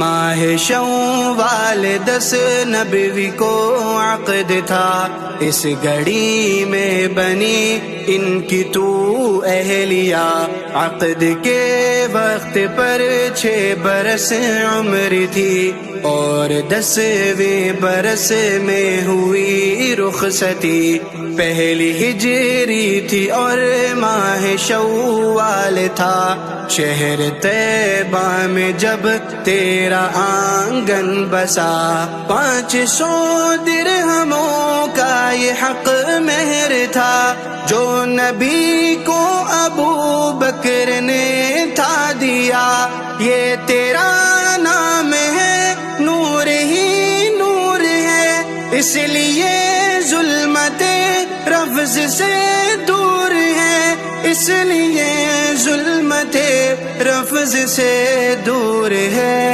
ماہ شوال 10 نبوی کو عقد تھا، اس گھڑی میں بنی ان کی تو اہلیہ، عقد کے وقت پر 6 برس عمر تھی اور 10ویں برس میں ہوئی رخصتی، پہلی ہجری تھی اور ماہ شوال تھا، شہر طیبہ میں جب تیرا آنگن بسا، 500 درہموں کا یہ حق مہر تھا، جو نبی کو ابو بکر نے تھا دیا، یہ تیرا نام ہے نور ہی نور ہے، اس لیے ظلمت رفض سے دور ہے، اس لیے ظلمت رفض سے دور ہے۔